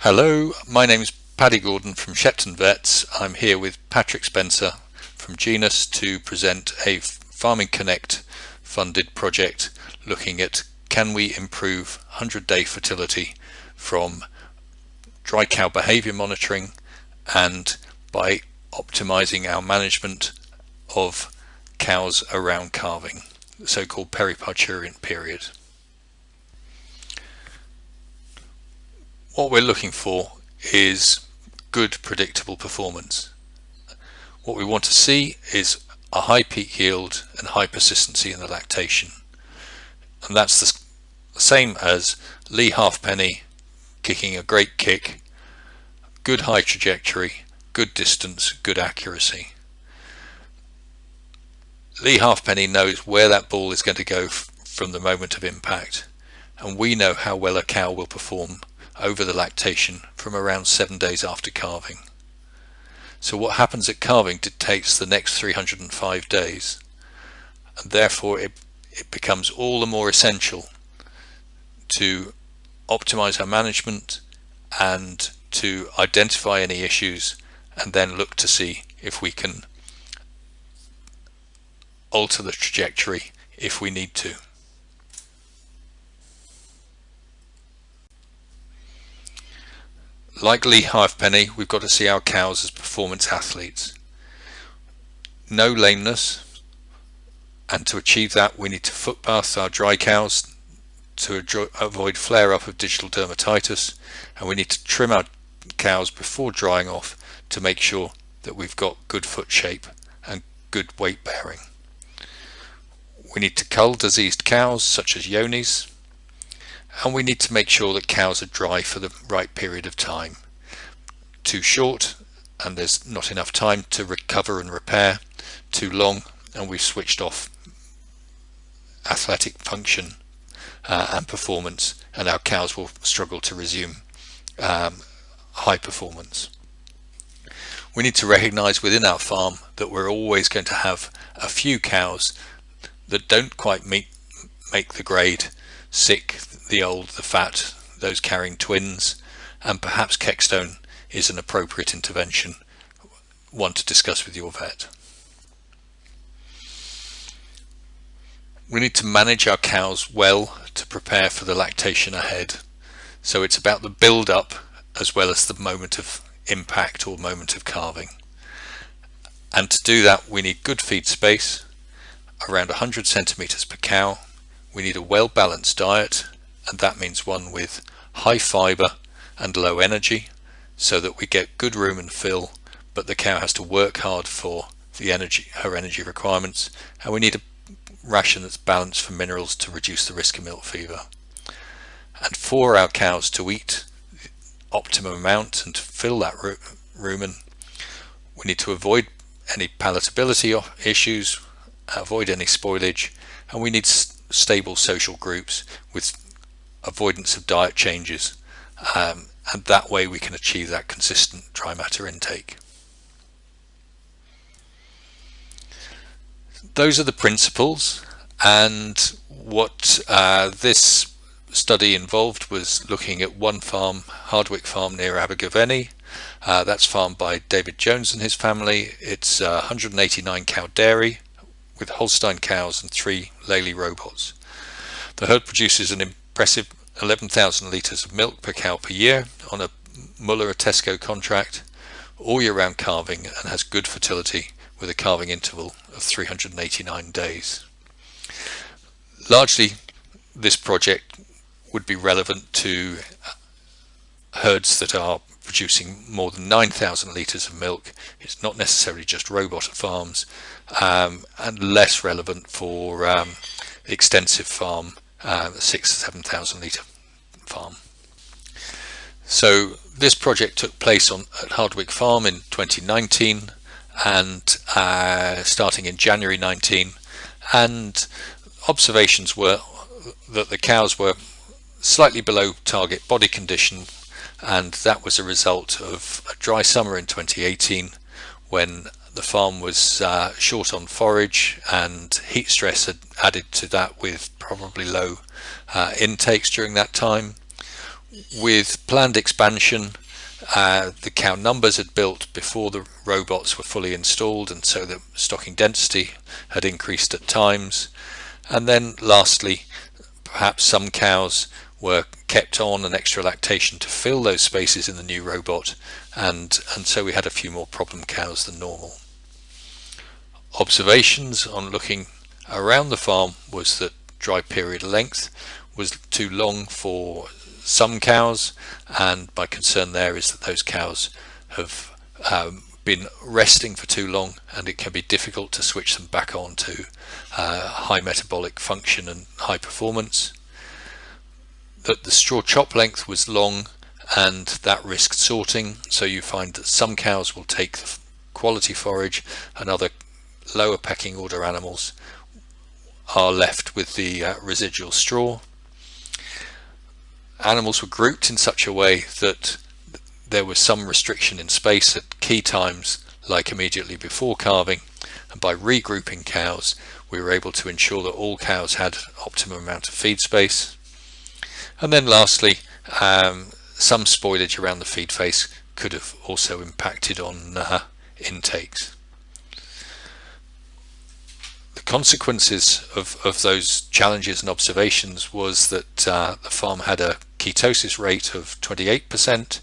Hello, my name is Paddy Gordon from Shepton Vets. I'm here with Patrick Spencer from Genus to present a Farming Connect funded project looking at can we improve 100-day fertility from dry cow behaviour monitoring and by optimising our management of cows around calving, the so-called periparturient period. What we're looking for is good predictable performance. What we want to see is a high peak yield and high persistency in the lactation, and that's the same as Lee Halfpenny kicking a great kick, good high trajectory, good distance, good accuracy. Lee Halfpenny knows where that ball is going to go from the moment of impact, and we know how well a cow will perform over the lactation from around 7 days after calving. So what happens at calving dictates the next 305 days, and therefore it becomes all the more essential to optimize our management and to identify any issues and then look to see if we can alter the trajectory if we need to. Like Lee Halfpenny, we've got to see our cows as performance athletes. No lameness, and to achieve that we need to footbath our dry cows to avoid flare-up of digital dermatitis, and we need to trim our cows before drying off to make sure that we've got good foot shape and good weight bearing. We need to cull diseased cows such as yonis, and we need to make sure that cows are dry for the right period of time. Too short and there's not enough time to recover and repair. Too long and we've switched off athletic function and performance, and our cows will struggle to resume high performance. We need to recognize within our farm that we're always going to have a few cows that don't quite make the grade, sick, the old, the fat, those carrying twins, and perhaps Keckstone is an appropriate intervention, one to discuss with your vet. We need to manage our cows well to prepare for the lactation ahead. So it's about the build up as well as the moment of impact or moment of calving. And to do that we need good feed space, around 100 centimeters per cow. We need a well balanced diet, and that means one with high fiber and low energy, so that we get good room and fill, but the cow has to work hard for her energy requirements, and we need a ration that's balanced for minerals to reduce the risk of milk fever. And for our cows to eat the optimum amount and to fill that rumen, we need to avoid any palatability issues, avoid any spoilage, and we need stable social groups with avoidance of diet changes, and that way we can achieve that consistent dry matter intake. Those are the principles, and what this study involved was looking at one farm, Hardwick Farm near Abergavenny. That's farmed by David Jones and his family. It's 189 cow dairy with Holstein cows and 3 Lely robots. The herd produces an impressive 11,000 litres of milk per cow per year on a Muller Tesco contract, all year round calving, and has good fertility with a calving interval of 389 days. Largely this project would be relevant to herds that are producing more than 9,000 litres of milk. It's not necessarily just robot farms, and less relevant for extensive farm, 6,000 to 7,000 litre farm. So this project took place at Hardwick Farm in 2019 and starting in January 19, and observations were that the cows were slightly below target body condition, and that was a result of a dry summer in 2018 when the farm was short on forage and heat stress had added to that with probably low intakes during that time. With planned expansion, the cow numbers had built before the robots were fully installed, and so the stocking density had increased at times. And then lastly, perhaps some cows were kept on an extra lactation to fill those spaces in the new robot, and so we had a few more problem cows than normal. Observations on looking around the farm was that dry period length was too long for some cows, and my concern there is that those cows have been resting for too long, and it can be difficult to switch them back on to high metabolic function and high performance. That the straw chop length was long, and that risked sorting, so you find that some cows will take the quality forage and other lower pecking order animals are left with the residual straw. Animals were grouped in such a way that there was some restriction in space at key times, like immediately before calving, and by regrouping cows we were able to ensure that all cows had optimum amount of feed space. And then lastly, some spoilage around the feed face could have also impacted on intakes. The consequences of those challenges and observations was that the farm had a ketosis rate of 28%,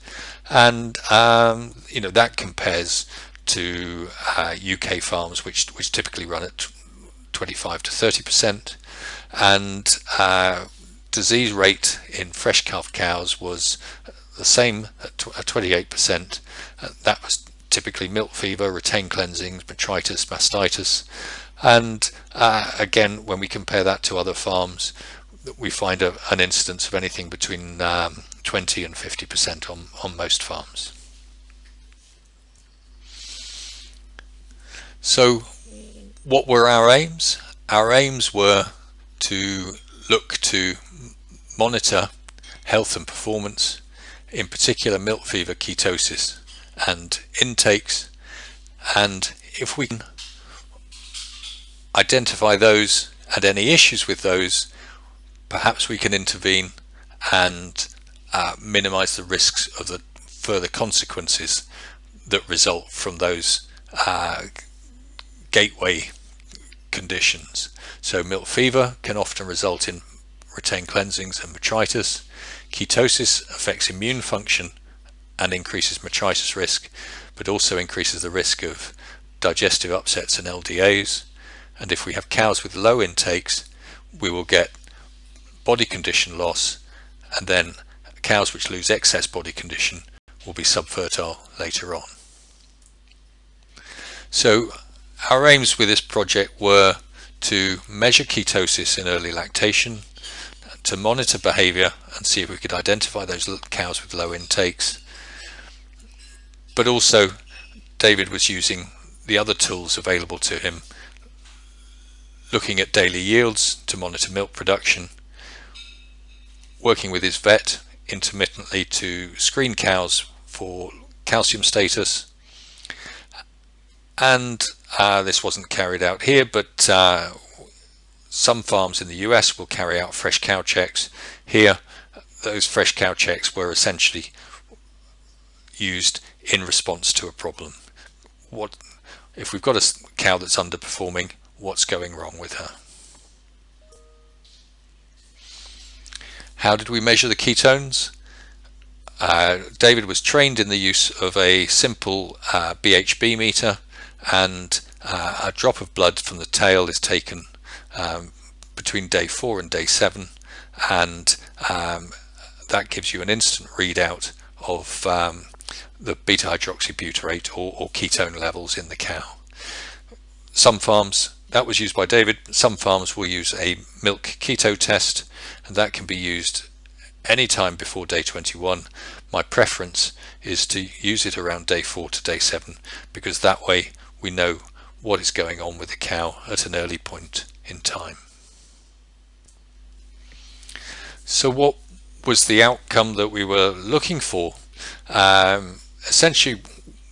and that compares to UK farms which typically run at 25 to 30%, and disease rate in fresh calf cows was the same at 28%. That was typically milk fever, retained cleansings, botrytis, mastitis, and again, when we compare that to other farms, we find an incidence of anything between 20 and 50% on most farms. So what were our aims? Our aims were to look to monitor health and performance, in particular milk fever, ketosis and intakes, and if we can identify those and any issues with those, perhaps we can intervene and minimize the risks of the further consequences that result from those gateway conditions. So milk fever can often result in retained cleansings and botrytis. Ketosis affects immune function and increases botrytis risk, but also increases the risk of digestive upsets and LDAs. And if we have cows with low intakes, we will get body condition loss, and then cows which lose excess body condition will be subfertile later on. So our aims with this project were to measure ketosis in early lactation, to monitor behavior and see if we could identify those cows with low intakes, but also David was using the other tools available to him, looking at daily yields to monitor milk production, working with his vet intermittently to screen cows for calcium status, and this wasn't carried out here, but some farms in the US will carry out fresh cow checks. Here, those fresh cow checks were essentially used in response to a problem. What if we've got a cow that's underperforming? What's going wrong with her? How did we measure the ketones? David was trained in the use of a simple BHB meter, and a drop of blood from the tail is taken between day 4 and day 7, and that gives you an instant readout of the beta hydroxybutyrate or ketone levels in the cow. Some farms, that was used by David, some farms will use a milk keto test, and that can be used anytime before day 21. My preference is to use it around day 4 to day 7, because that way we know what is going on with the cow at an early point in time. So what was the outcome that we were looking for? Essentially,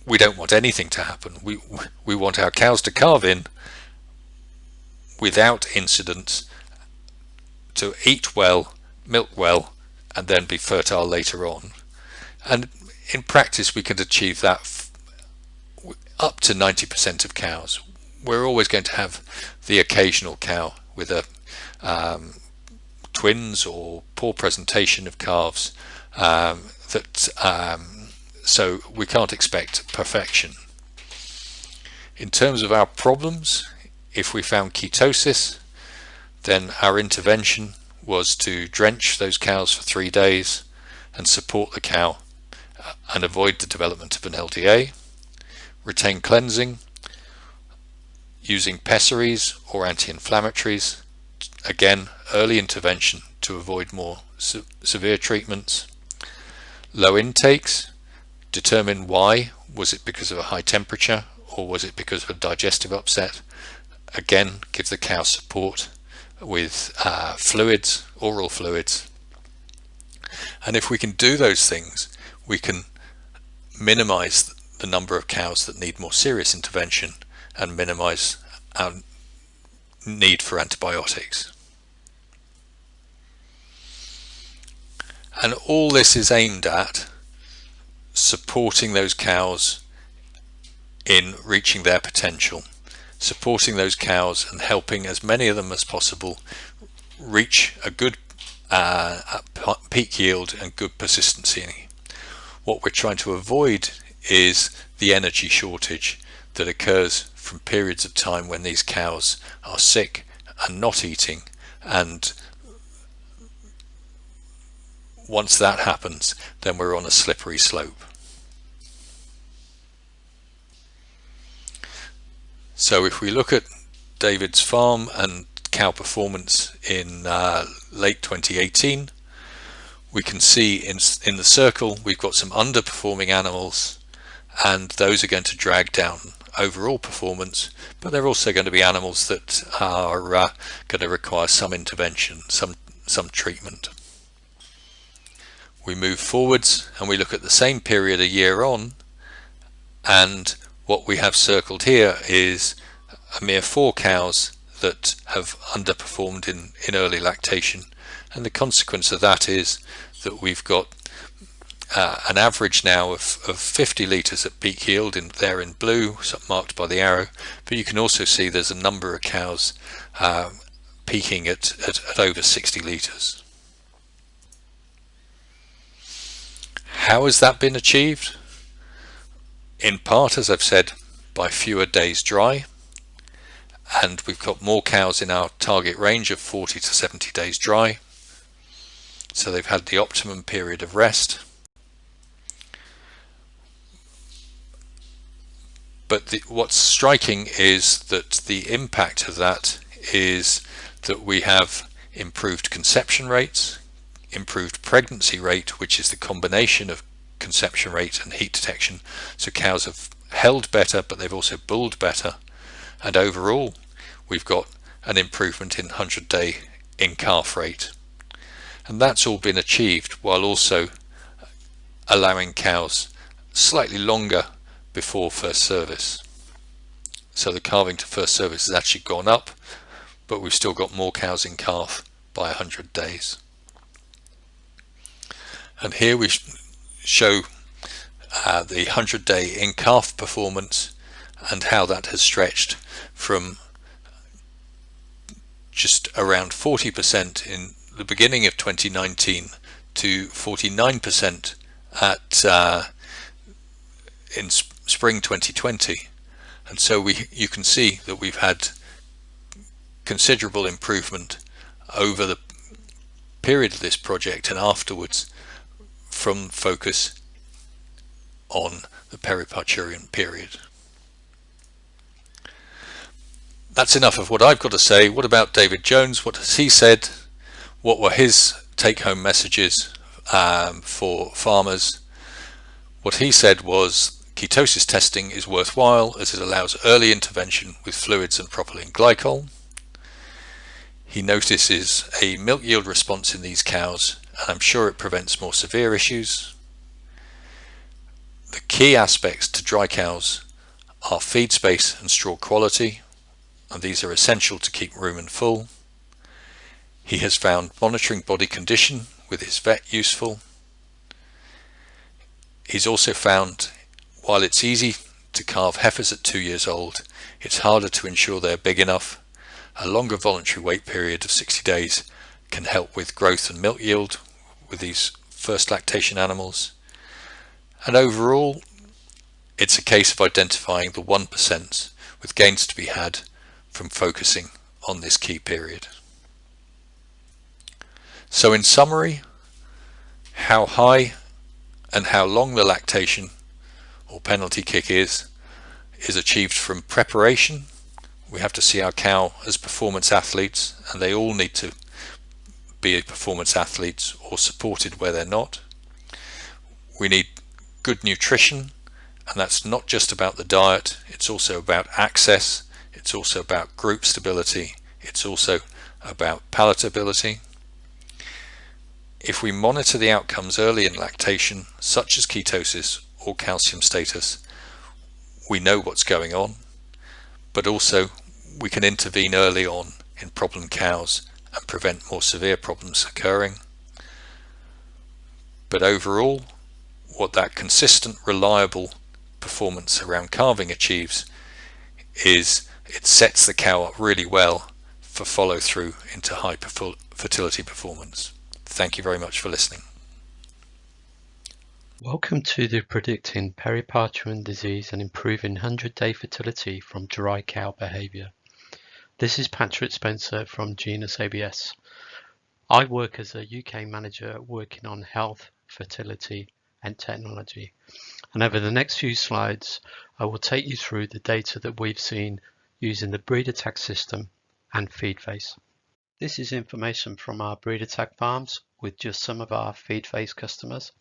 we don't want anything to happen. We want our cows to calve in without incidents, to eat well, milk well, and then be fertile later on. And in practice we can achieve that up to 90% of cows. We're always going to have the occasional cow with a twins or poor presentation of calves, so we can't expect perfection. In terms of our problems, if we found ketosis, then our intervention was to drench those cows for 3 days and support the cow and avoid the development of an LDA, retain cleansing, using pessaries or anti-inflammatories, again early intervention to avoid more severe treatments, low intakes, determine why. Was it because of a high temperature or was it because of a digestive upset? Again, give the cow support with fluids, oral fluids. And if we can do those things, we can minimize the number of cows that need more serious intervention and minimize our need for antibiotics. And all this is aimed at supporting those cows in reaching their potential, supporting those cows and helping as many of them as possible reach a good peak yield and good persistency. What we're trying to avoid is the energy shortage that occurs from periods of time when these cows are sick and not eating, and once that happens, then we're on a slippery slope. So if we look at David's farm and cow performance in late 2018, we can see in the circle we've got some underperforming animals, and those are going to drag down overall performance, but they're also going to be animals that are going to require some intervention, some treatment. We move forwards and we look at the same period a year on, and what we have circled here is a mere 4 cows that have underperformed in early lactation, and the consequence of that is that we've got an average now of 50 litres at peak yield there in blue, marked by the arrow, but you can also see there's a number of cows peaking at over 60 litres. How has that been achieved? In part, as I've said, by fewer days dry, and we've got more cows in our target range of 40 to 70 days dry, so they've had the optimum period of rest. But what's striking is that the impact of that is that we have improved conception rates, improved pregnancy rate, which is the combination of conception rate and heat detection. So cows have held better, but they've also bulled better, and overall we've got an improvement in 100-day in-calf rate, and that's all been achieved while also allowing cows slightly longer before first service. So the calving to first service has actually gone up, but we've still got more cows in calf by 100 days. And here we show the 100-day in calf performance and how that has stretched from just around 40% in the beginning of 2019 to 49% in spring 2020, and so you can see that we've had considerable improvement over the period of this project and afterwards from focus on the periparturient period. That's enough of what I've got to say. What about David Jones? What has he said? What were his take-home messages for farmers? What he said was ketosis testing is worthwhile as it allows early intervention with fluids and propylene glycol. He notices a milk yield response in these cows, and I'm sure it prevents more severe issues. The key aspects to dry cows are feed space and straw quality, and these are essential to keep rumen full. He has found monitoring body condition with his vet useful. He's also found, while it's easy to calve heifers at 2 years old, it's harder to ensure they're big enough. A longer voluntary wait period of 60 days can help with growth and milk yield with these first lactation animals. And overall, it's a case of identifying the 1% with gains to be had from focusing on this key period. So in summary, how high and how long the lactation or penalty kick is achieved from preparation. We have to see our cow as performance athletes, and they all need to be performance athletes or supported where they're not. We need good nutrition, and that's not just about the diet, it's also about access, it's also about group stability, it's also about palatability. If we monitor the outcomes early in lactation, such as ketosis or calcium status, we know what's going on, but also we can intervene early on in problem cows and prevent more severe problems occurring. But overall, what that consistent, reliable performance around calving achieves is it sets the cow up really well for follow through into high fertility performance. Thank you very much for listening. Welcome to the Predicting Periparturient Disease and Improving 100-Day Fertility from Dry Cow Behaviour. This is Patrick Spencer from Genus ABS. I work as a UK manager working on health, fertility and technology. And over the next few slides, I will take you through the data that we've seen using the breeder tag system and feed face. This is information from our breeder tag farms with just some of our feed face customers.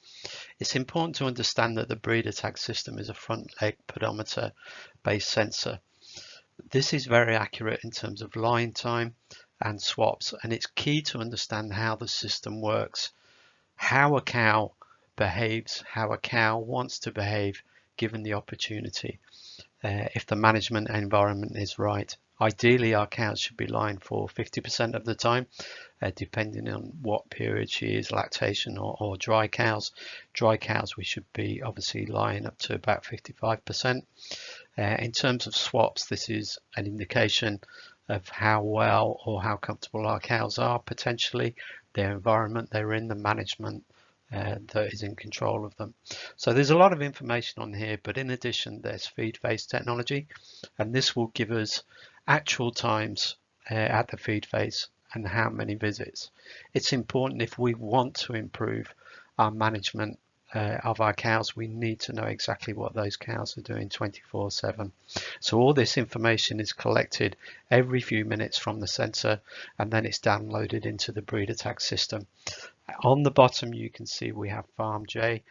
It's important to understand that the breeder tag system is a front leg pedometer based sensor. This is very accurate in terms of line time and swaps, and it's key to understand how the system works, how a cow behaves, how a cow wants to behave given the opportunity, if the management environment is right. Ideally, our cows should be lying for 50% of the time, depending on what period she is, lactation or dry cows. Dry cows, we should be obviously lying up to about 55%. In terms of swaps, this is an indication of how well or how comfortable our cows are, potentially, their environment they're in, the management that is in control of them. So there's a lot of information on here, but in addition, there's feed face technology, and this will give us actual times at the feed face and how many visits. It's important if we want to improve our management of our cows, we need to know exactly what those cows are doing 24/7. So all this information is collected every few minutes from the sensor, and then it's downloaded into the breeder tag system. On the bottom you can see we have Farm J,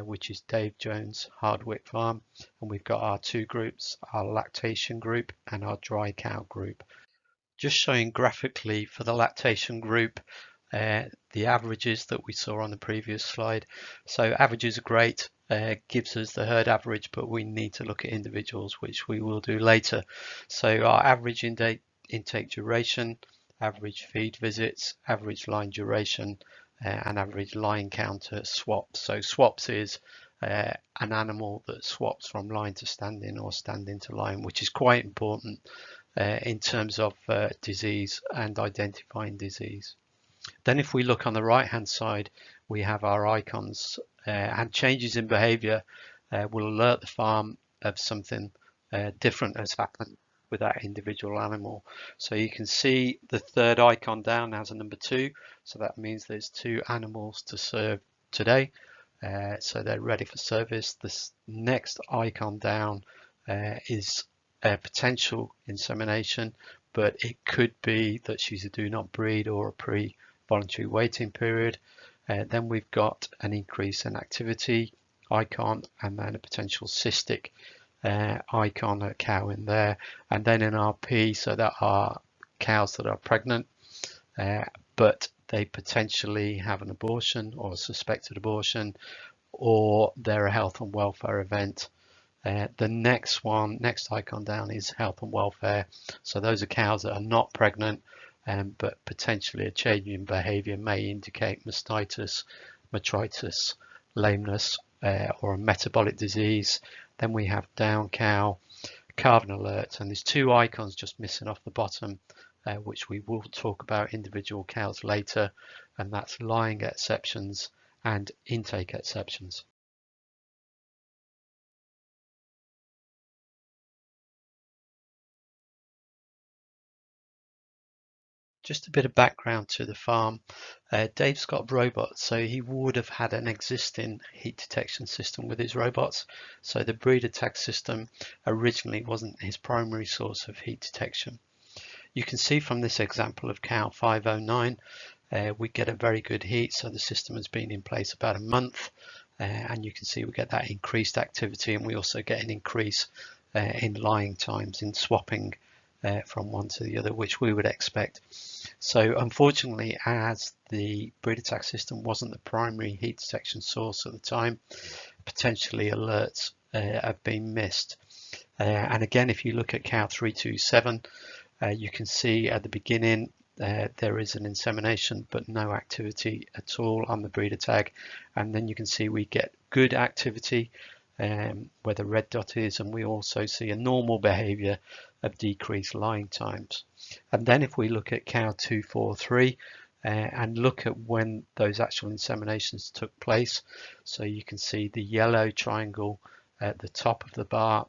which is Dave Jones Hardwick Farm, and we've got our two groups, our lactation group and our dry cow group. Just showing graphically for the lactation group the averages that we saw on the previous slide. So averages are great, gives us the herd average, but we need to look at individuals, which we will do later. So our average intake duration, average feed visits, average line duration, and average line counter swaps. So swaps is an animal that swaps from line to standing or standing to line, which is quite important in terms of disease and identifying disease. Then if we look on the right hand side, we have our icons, and changes in behavior will alert the farm of something different has happened with that individual animal. So you can see the third icon down has a number 2, so that means there's 2 animals to serve today, so they're ready for service. This next icon down is a potential insemination, but it could be that she's a do not breed or a pre-voluntary waiting period. Then we've got an increase in activity icon, and then a potential cystic icon, a cow in there, and then in RP, so that are cows that are pregnant, but they potentially have an abortion or a suspected abortion, or they're a health and welfare event. The next icon down is health and welfare. So those are cows that are not pregnant, but potentially a change in behavior may indicate mastitis, metritis, lameness, or a metabolic disease. Then we have down cow, calving alert, and there's two icons just missing off the bottom, which we will talk about individual cows later, and that's lying exceptions and intake exceptions. Just a bit of background to the farm. Dave's got robots, so he would have had an existing heat detection system with his robots. So the breeder tag system originally wasn't his primary source of heat detection. You can see from this example of cow 509, we get a very good heat. So the system has been in place about a month, and you can see we get that increased activity, and we also get an increase in lying times, in swapping from one to the other, which we would expect. So unfortunately, as the breeder tag system wasn't the primary heat detection source at the time, potentially alerts have been missed. And again, if you look at cow 327, you can see at the beginning there is an insemination but no activity at all on the breeder tag, and then you can see we get good activity where the red dot is, and we also see a normal behavior of decreased lying times. And then if we look at cow 243 and look at when those actual inseminations took place, so you can see the yellow triangle at the top of the bar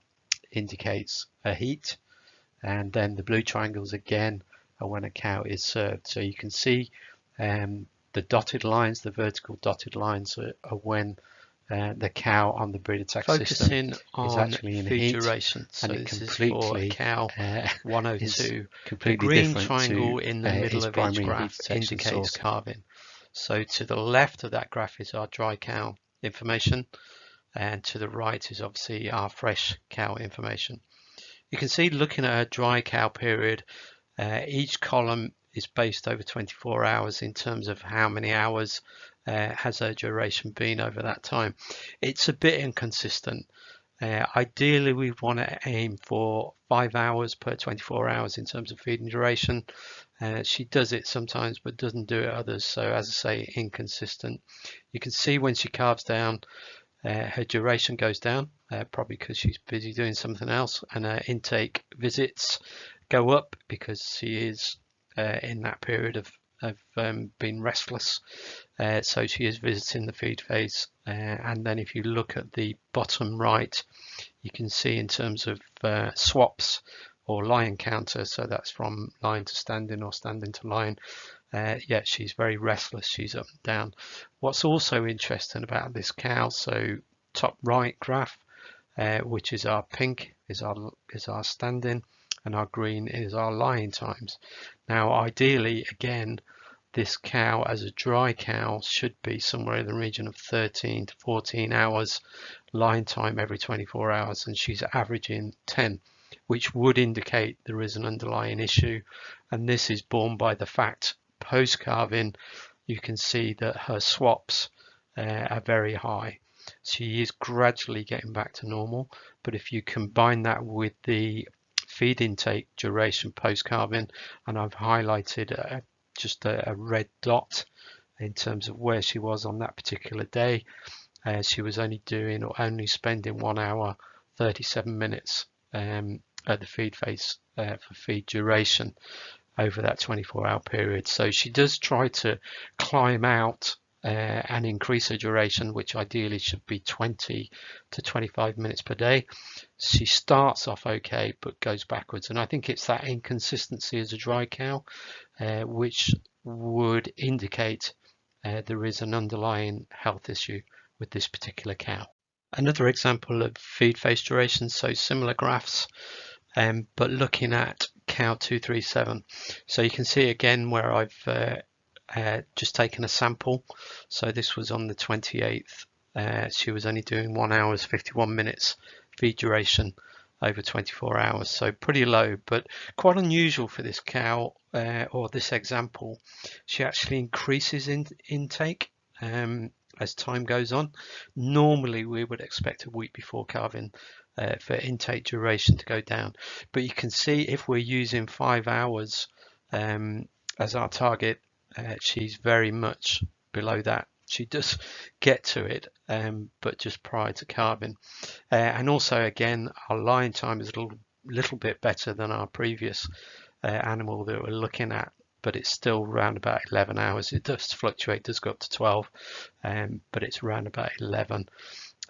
indicates a heat, and then the blue triangles again are when a cow is served. So you can see the dotted lines, the vertical dotted lines are when the cow on the breeder tag system is actually in heat, duration. So and it completely is for cow 102. The green triangle in the middle of each graph indicates calving. So to the left of that graph is our dry cow information, and to the right is obviously our fresh cow information. You can see, looking at a dry cow period, each column is based over 24 hours in terms of how many hours has her duration been over that time. It's a bit inconsistent. Ideally, we want to aim for 5 hours per 24 hours in terms of feeding duration. She does it sometimes but doesn't do it others, so as I say, inconsistent. You can see when she calves down, her duration goes down, probably because she's busy doing something else, and her intake visits go up because she is in that period of being restless. So she is visiting the feed phase. And then if you look at the bottom right, you can see in terms of swaps or lying counter, so that's from lying to standing or standing to lying, yeah, she's very restless, she's up and down. What's also interesting about this cow, so top right graph, which is our pink, is our standing, and our green is our lying times. Now ideally, again, this cow as a dry cow should be somewhere in the region of 13 to 14 hours lying time every 24 hours, and she's averaging 10, which would indicate there is an underlying issue. And this is borne by the fact post calving you can see that her swaps are very high. She is gradually getting back to normal, but if you combine that with the feed intake duration post calving, and I've highlighted just a red dot in terms of where she was on that particular day, she was only spending 1 hour 37 minutes at the feed phase for feed duration over that 24-hour period. So she does try to climb out and increase her duration, which ideally should be 20 to 25 minutes per day. She starts off okay but goes backwards, and I think it's that inconsistency as a dry cow which would indicate there is an underlying health issue with this particular cow. Another example of feed phase duration, so similar graphs, but looking at cow 237. So you can see again where I've just taken a sample. So this was on the 28th. She was only doing 1 hour 51 minutes feed duration over 24 hours, so pretty low, but quite unusual for this cow, or this example. She actually increases in intake as time goes on. Normally we would expect a week before calving for intake duration to go down, but you can see if we're using 5 hours as our target, she's very much below that. She does get to it, but just prior to calving. And also, again, our lying time is a little bit better than our previous animal that we're looking at, but it's still around about 11 hours. It does fluctuate, does go up to 12, but it's around about 11.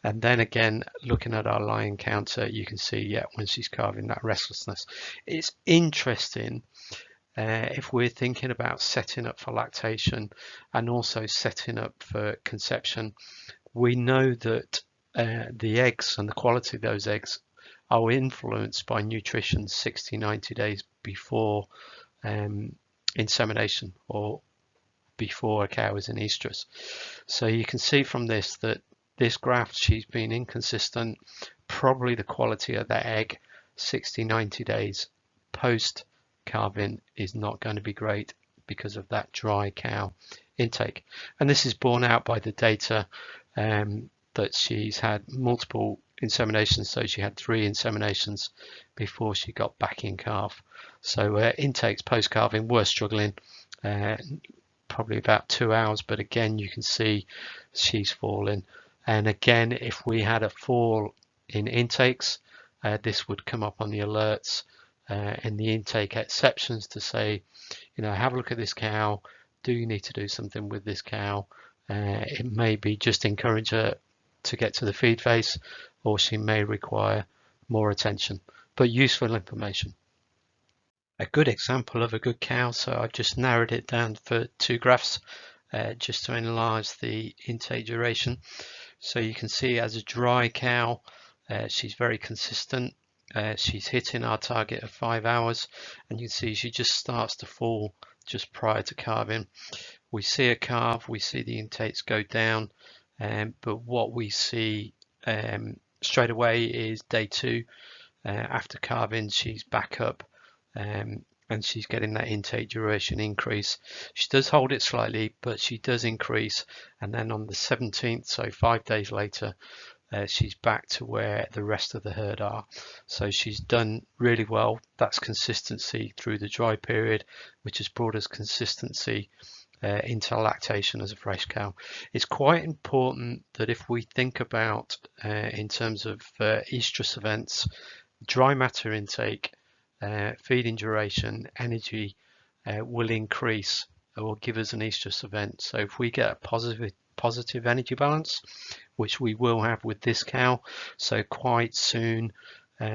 And then again, looking at our lying counter, you can see, yeah, when she's calving, that restlessness. It's interesting if we're thinking about setting up for lactation and also setting up for conception. We know that the eggs and the quality of those eggs are influenced by nutrition 60-90 days before insemination or before a cow is in estrus. So you can see from this that this graph, she's been inconsistent. Probably the quality of that egg 60-90 days post calving is not going to be great because of that dry cow intake. And this is borne out by the data that she's had multiple inseminations. So she had 3 inseminations before she got back in calf. So intakes post calving were struggling, probably about 2 hours, but again you can see she's falling. And again, if we had a fall in intakes, this would come up on the alerts in the intake exceptions to say, have a look at this cow. Do you need to do something with this cow? It may be just encourage her to get to the feed face, or she may require more attention, but useful information. A good example of a good cow, so I've just narrowed it down for 2 graphs just to enlarge the intake duration. So you can see as a dry cow, she's very consistent. She's hitting our target of 5 hours, and you can see she just starts to fall just prior to calving. We see a calve, we see the intakes go down, but what we see straight away is day 2 after calving, she's back up, and she's getting that intake duration increase. She does hold it slightly, but she does increase, and then on the 17th, so 5 days later, she's back to where the rest of the herd are. So she's done really well. That's consistency through the dry period, which has brought us consistency into lactation as a fresh cow. It's quite important that if we think about in terms of estrus events, dry matter intake, feeding duration, energy will increase or will give us an estrus event. So if we get a positive energy balance, which we will have with this cow, so quite soon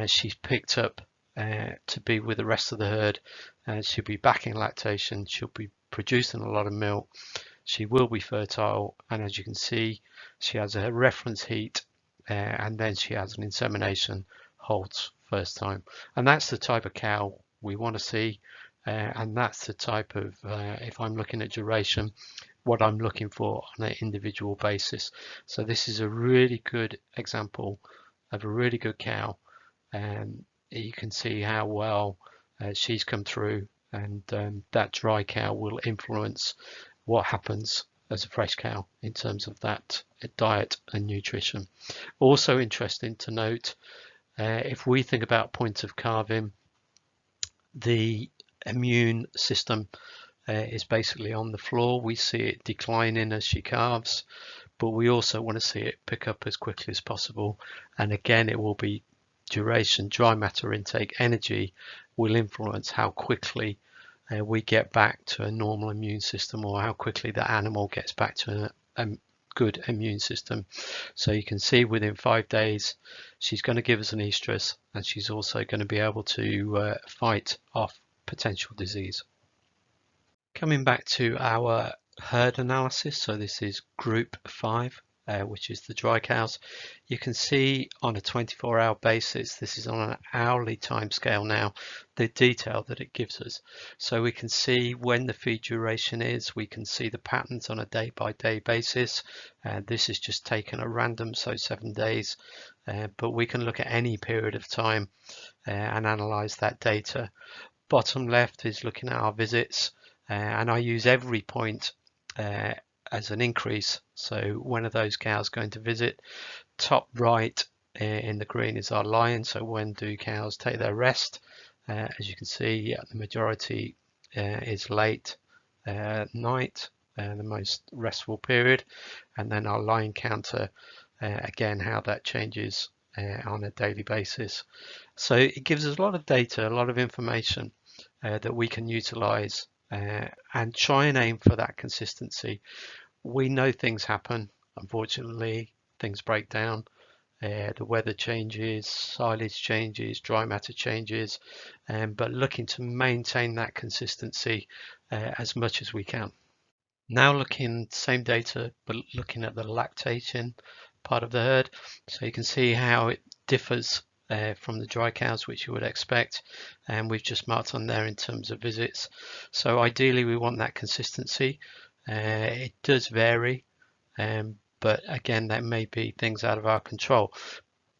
she's picked up to be with the rest of the herd, she'll be back in lactation, she'll be producing a lot of milk, she will be fertile, and as you can see, she has a reference heat, and then she has an insemination, halts first time. And that's the type of cow we want to see, and that's the type of, if I'm looking at duration, what I'm looking for on an individual basis. So this is a really good example of a really good cow, and you can see how well she's come through, and that dry cow will influence what happens as a fresh cow in terms of that diet and nutrition. Also interesting to note, if we think about point of calving, the immune system is basically on the floor. We see it declining as she calves, but we also want to see it pick up as quickly as possible. And again, it will be duration, dry matter intake, energy will influence how quickly we get back to a normal immune system, or how quickly the animal gets back to a good immune system. So you can see within 5 days she's going to give us an estrus, and she's also going to be able to fight off potential disease. Coming back to our herd analysis, so this is group 5, which is the dry cows. You can see on a 24-hour basis, this is on an hourly time scale now, the detail that it gives us. So we can see when the feed duration is, we can see the patterns on a day-by-day basis. This is just taken at random, so 7 days, but we can look at any period of time and analyze that data. Bottom left is looking at our visits, and I use every point as an increase. So when are those cows going to visit? Top right in the green is our lion. So when do cows take their rest? As you can see, the majority is late night, the most restful period, and then our line counter, again, how that changes on a daily basis. So it gives us a lot of data, a lot of information that we can utilize and try and aim for that consistency. We know things happen. Unfortunately, things break down. The weather changes, silage changes, dry matter changes, but looking to maintain that consistency as much as we can. Now looking same data, but looking at the lactation part of the herd, so you can see how it differs from the dry cows, which you would expect, and we've just marked on there in terms of visits. So ideally we want that consistency. It does vary, but again, that may be things out of our control.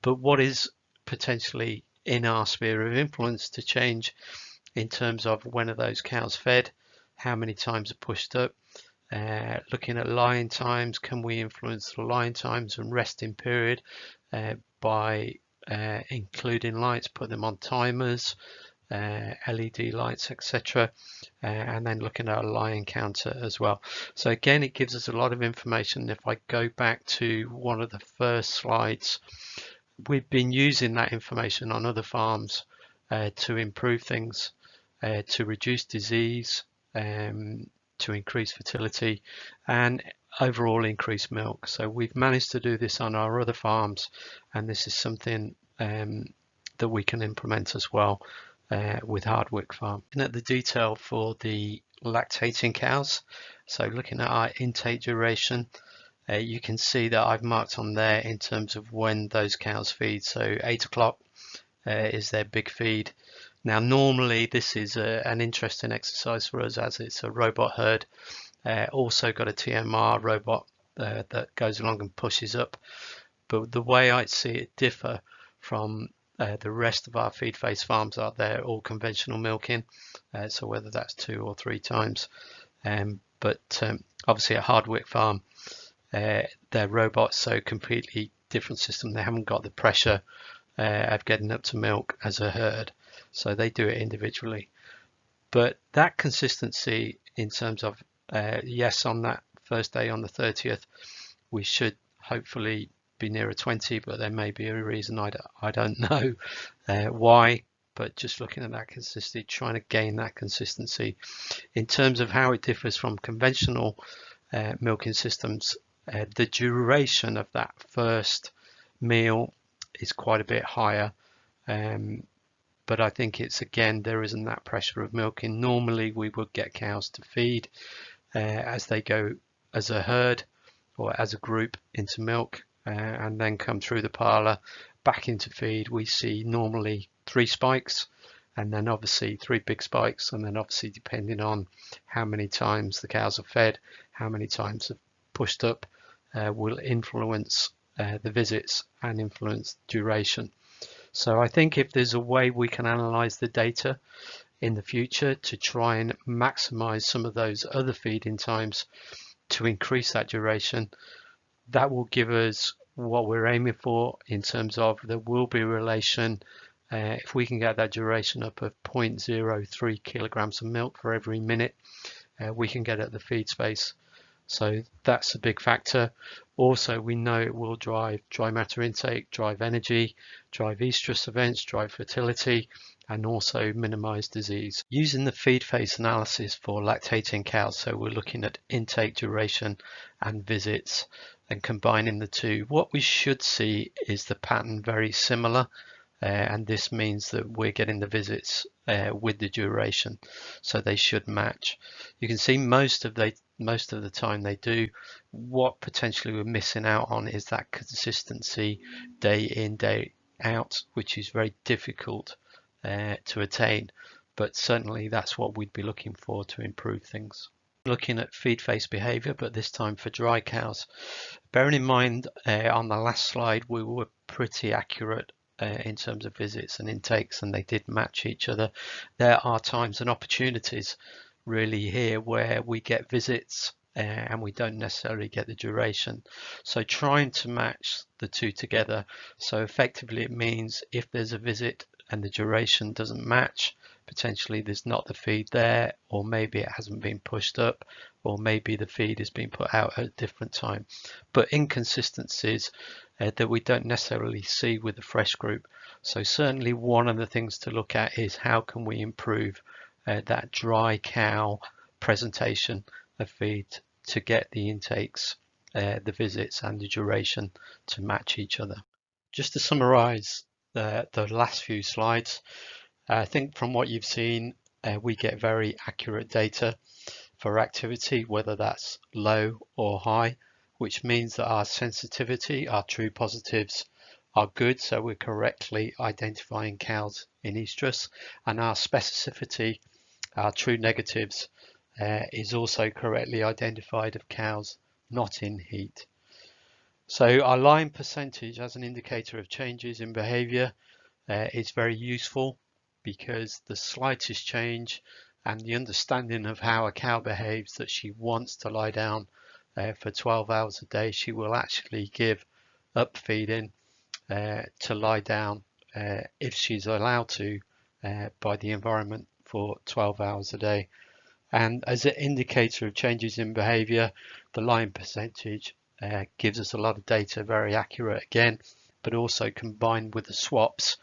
But what is potentially in our sphere of influence to change in terms of when are those cows fed, how many times are pushed up, looking at line times, can we influence the line times and resting period by including lights, put them on timers, LED lights, etc. And then looking at a line counter as well. So again, it gives us a lot of information. If I go back to one of the first slides, we've been using that information on other farms to improve things, to reduce disease, to increase fertility, and overall increase milk. So we've managed to do this on our other farms, and this is something that we can implement as well with Hardwick Farm. Looking at the detail for the lactating cows, so looking at our intake duration, you can see that I've marked on there in terms of when those cows feed. So 8 o'clock is their big feed. Now normally this is an interesting exercise for us as it's a robot herd. Also got a TMR robot that goes along and pushes up. But the way I see it differ from the rest of our feed face farms are they're all conventional milking, so whether that's 2 or 3 times. But obviously at Hardwick Farm, they're robots, so completely different system. They haven't got the pressure of getting up to milk as a herd, so they do it individually. But that consistency in terms of yes, on that first day on the 30th, we should hopefully be nearer 20, but there may be a reason I don't know why, but just looking at that consistency, trying to gain that consistency. In terms of how it differs from conventional milking systems, the duration of that first meal is quite a bit higher, but I think it's, again, there isn't that pressure of milking. Normally we would get cows to feed as they go as a herd or as a group into milk, and then come through the parlour back into feed. We see normally 3 spikes, and then obviously 3 big spikes, and then obviously depending on how many times the cows are fed, how many times have pushed up, will influence the visits and influence duration. So I think if there's a way we can analyze the data in the future to try and maximize some of those other feeding times to increase that duration, that will give us what we're aiming for in terms of there will be a relation. If we can get that duration up of 0.03 kilograms of milk for every minute, we can get at the feed space. So that's a big factor. Also, we know it will drive dry matter intake, drive energy, drive estrus events, drive fertility, and also minimize disease. Using the feed face analysis for lactating cows, so we're looking at intake duration and visits and combining the two, what we should see is the pattern very similar, and this means that we're getting the visits with the duration, so they should match. You can see most of the time they do. What potentially we're missing out on is that consistency day in, day out, which is very difficult to attain, but certainly that's what we'd be looking for to improve things. Looking at feed face behavior, but this time for dry cows. Bearing in mind on the last slide we were pretty accurate in terms of visits and intakes, and they did match each other. There are times and opportunities really here where we get visits and we don't necessarily get the duration. So trying to match the two together. So effectively it means if there's a visit and the duration doesn't match, potentially there's not the feed there, or maybe it hasn't been pushed up, or maybe the feed has been put out at a different time. But inconsistencies that we don't necessarily see with the fresh group. So certainly one of the things to look at is how can we improve that dry cow presentation of feed to get the intakes, the visits and the duration to match each other. Just to summarize the last few slides, I think from what you've seen, we get very accurate data for activity, whether that's low or high, which means that our sensitivity, our true positives, are good, so we're correctly identifying cows in estrus, and our specificity, our true negatives, is also correctly identified of cows not in heat. So our line percentage as an indicator of changes in behavior is very useful, because the slightest change and the understanding of how a cow behaves, that she wants to lie down for 12 hours a day, she will actually give up feeding to lie down if she's allowed to by the environment for 12 hours a day. And as an indicator of changes in behavior, the line percentage gives us a lot of data, very accurate again, but also combined with the swaps,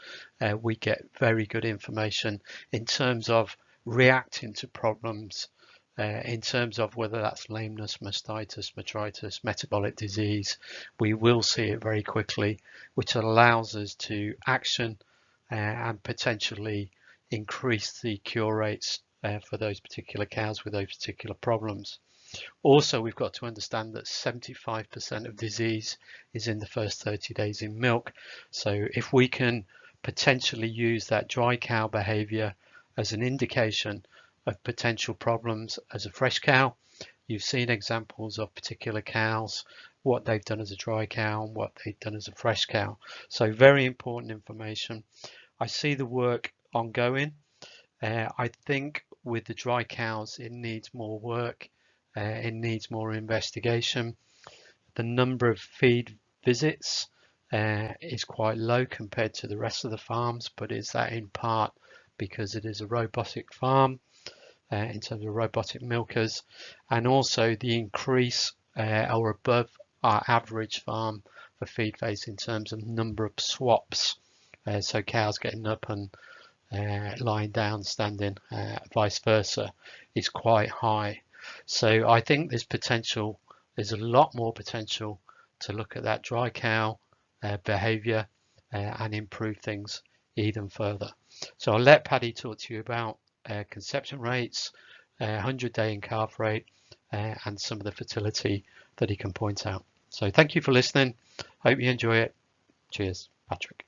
we get very good information in terms of reacting to problems, in terms of whether that's lameness, mastitis, metritis, metabolic disease. We will see it very quickly, which allows us to action and potentially increase the cure rates for those particular cows with those particular problems. Also, we've got to understand that 75% of disease is in the first 30 days in milk. So if we can potentially use that dry cow behavior as an indication of potential problems as a fresh cow, you've seen examples of particular cows, what they've done as a dry cow and what they've done as a fresh cow. So very important information. I see the work ongoing. I think with the dry cows, it needs more work. It needs more investigation. The number of feed visits is quite low compared to the rest of the farms, but is that in part because it is a robotic farm in terms of robotic milkers, and also the increase or above our average farm for feed phase in terms of number of swaps, so cows getting up and lying down, standing, vice versa, is quite high. So I think there's potential, there's a lot more potential to look at that dry cow behavior and improve things even further. So I'll let Paddy talk to you about conception rates, 100-day in calf rate, and some of the fertility that he can point out. So thank you for listening. Hope you enjoy it. Cheers, Patrick.